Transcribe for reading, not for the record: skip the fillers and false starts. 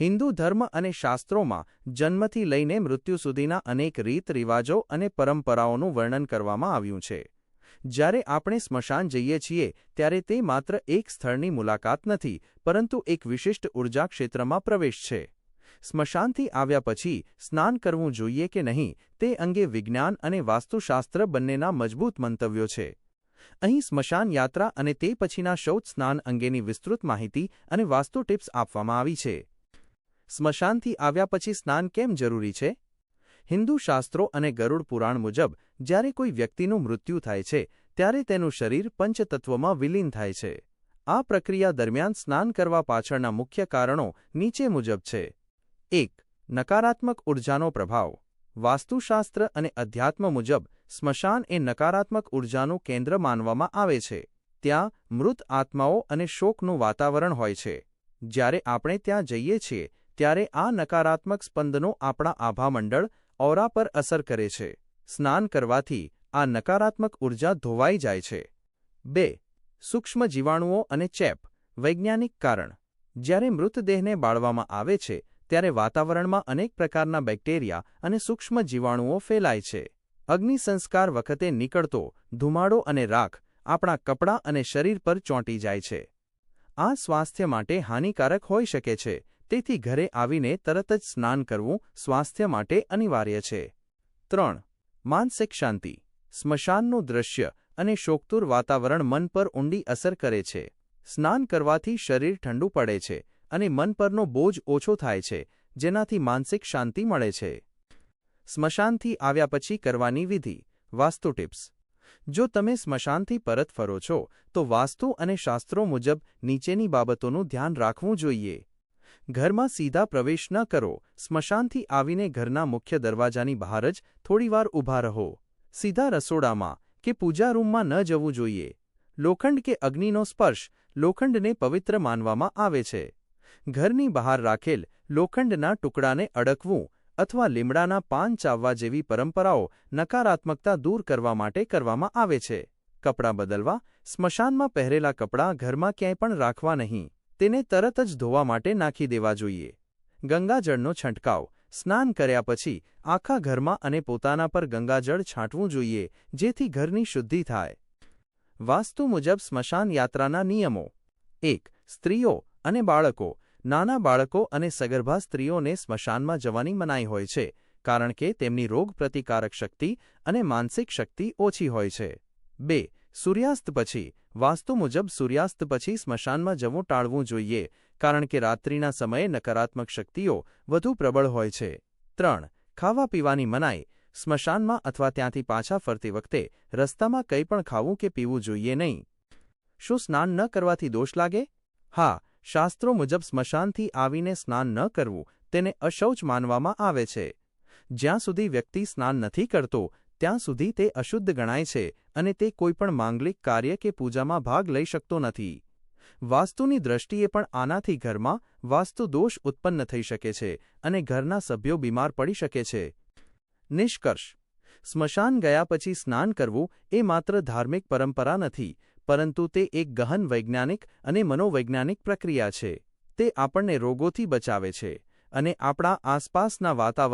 હિન્દુ ધર્મ અને શાસ્ત્રોમાં જન્મથી લઈને મૃત્યુ સુધીના અનેક રીત રિવાજો અને પરંપરાઓનું વર્ણન કરવામાં આવ્યું છે. જ્યારે આપણે સ્મશાન જઈએ છીએ ત્યારે તે માત્ર એક સ્થળની મુલાકાત નથી, પરંતુ એક વિશિષ્ટ ઉર્જા ક્ષેત્રમાં પ્રવેશ છે. સ્મશાનથી આવ્યા પછી સ્નાન કરવું જોઈએ કે નહીં તે અંગે વિજ્ઞાન અને વાસ્તુશાસ્ત્ર બંનેના મજબૂત મંતવ્યો છે. અહીં સ્મશાન યાત્રા અને તે પછીના શૌચ સ્નાન અંગેની વિસ્તૃત માહિતી અને વાસ્તુ ટિપ્સ આપવામાં આવી છે. સ્મશાનથી આવ્યા પછી સ્નાન કેમ જરૂરી છે? હિન્દુ શાસ્ત્રો અને ગરુડ પુરાણ મુજબ જ્યારે કોઈ વ્યક્તિનું મૃત્યુ થાય છે ત્યારે તેનું શરીર પંચતત્વમાં વિલીન થાય છે. આ પ્રક્રિયા દરમિયાન સ્નાન કરવા પાછળના મુખ્ય કારણો નીચે મુજબ છે. 1. નકારાત્મક ઉર્જાનો પ્રભાવ. વાસ્તુશાસ્ત્ર અને અધ્યાત્મ મુજબ સ્મશાન એ નકારાત્મક ઉર્જાનું કેન્દ્ર માનવામાં આવે છે. ત્યાં મૃત આત્માઓ અને શોકનું વાતાવરણ હોય છે. જ્યારે આપણે ત્યાં જઈએ છીએ ત્યારે આ નકારાત્મક સ્પંદનો આપણા આભામંડળ ઓરા પર અસર કરે છે. સ્નાન કરવાથી આ નકારાત્મક ઉર્જા ધોવાઈ જાય છે. 2. સૂક્ષ્મ જીવાણુઓ અને ચેપ. વૈજ્ઞાનિક કારણ. જ્યારે મૃતદેહને બાળવામાં આવે છે ત્યારે વાતાવરણમાં અનેક પ્રકારના બેક્ટેરિયા અને સૂક્ષ્મ જીવાણુઓ ફેલાય છે. અગ્નિ સંસ્કાર વખતે નીકળતો ધુમાડો અને રાખ આપણા કપડાં અને શરીર પર ચોંટી જાય છે. આ સ્વાસ્થ્ય માટે હાનિકારક હોઈ શકે છે, તેથી ઘરે આવીને તરત જ સ્નાન કરવું સ્વાસ્થ્ય માટે અનિવાર્ય છે. 3. માનસિક શાંતિ. સ્મશાનનું દૃશ્ય અને શોકતુર વાતાવરણ મન પર ઊંડી અસર કરે છે. સ્નાન કરવાથી શરીર ઠંડુ પડે છે અને મન પરનો બોજ ઓછો થાય છે, જેનાથી માનસિક શાંતિ મળે છે. સ્મશાનથી આવ્યા પછી કરવાની વિધિ. વાસ્તુ ટિપ્સ. જો તમે સ્મશાનથી પરત ફરો છો તો વાસ્તુ અને શાસ્ત્રો મુજબ નીચેની બાબતોનું ધ્યાન રાખવું જોઈએ. ઘરમાં સીધા પ્રવેશ ન કરો. સ્મશાનથી આવીને ઘરના મુખ્ય દરવાજાની બહાર જ થોડીવાર ઊભા રહો. સીધા રસોડામાં કે પૂજા રૂમમાં ન જવું જોઈએ. લોખંડ કે અગ્નિનો સ્પર્શ. લોખંડને પવિત્ર માનવામાં આવે છે. ઘરની બહાર રાખેલ લોખંડના ટુકડાને અડકવું અથવા લીમડાના પાન ચાવવા જેવી પરંપરાઓ નકારાત્મકતા દૂર કરવા માટે કરવામાં આવે છે. કપડાં બદલવા. સ્મશાનમાં પહેરેલા કપડાં ઘરમાં ક્યાંય પણ રાખવા નહીં. તેને તરત જ ધોવા માટે નાખી દેવા જોઈએ. ગંગાજળનો છંટકાવ. સ્નાન કર્યા પછી આખા ઘરમાં અને પોતાના પર ગંગાજળ છાંટવું જોઈએ, જેથી ઘરની શુદ્ધિ થાય. વાસ્તુ મુજબ સ્મશાન યાત્રાના નિયમો. 1. સ્ત્રીઓ અને બાળકો. નાના બાળકો અને સગર્ભા સ્ત્રીઓને સ્મશાનમાં જવાની મનાઈ હોય છે, કારણ કે તેમની રોગ પ્રતિકારક શક્તિ અને માનસિક શક્તિ ઓછી હોય છે. 2. સૂર્યાસ્ત પછી. વાસ્તુ મુજબ સૂર્યાસ્ત પછી સ્મશાનમાં જવું ટાળવું જોઈએ, કારણ કે રાત્રિના સમયે નકારાત્મક શક્તિઓ વધુ પ્રબળ હોય છે. 3. ખાવા પીવાની મનાઈ. સ્મશાનમાં અથવા ત્યાંથી પાછા ફરતી વખતે રસ્તામાં કંઈ પણ ખાવું કે પીવું જોઈએ નહીં. શું સ્નાન ન કરવાથી દોષ લાગે? હા, શાસ્ત્રો મુજબ સ્મશાનથી આવીને સ્નાન ન કરવું તેને અશૌચ માનવામાં આવે છે. જ્યાં સુધી વ્યક્તિ સ્નાન નથી કરતો ત્યાં સુધી તે અશુદ્ધ ગણાય છે અને તે કોઈપણ માંગલિક કાર્ય કે પૂજામાં ભાગ લઈ શકતો નથી. વાસ્તુની દ્રષ્ટિએ પણ આનાથી ઘરમાં વાસ્તુ દોષ ઉત્પન્ન થઈ શકે છે અને ઘરના સભ્યો બીમાર પડી શકે છે. નિષ્કર્ષ. સ્મશાન ગયા પછી સ્નાન કરવું એ માત્ર ધાર્મિક પરંપરા નથી, પરંતુ તે એક ગહન વૈજ્ઞાનિક અને મનોવૈજ્ઞાનિક પ્રક્રિયા છે. તે આપણને રોગોથી બચાવે છે અને આપણા આસપાસના વાતાવરણ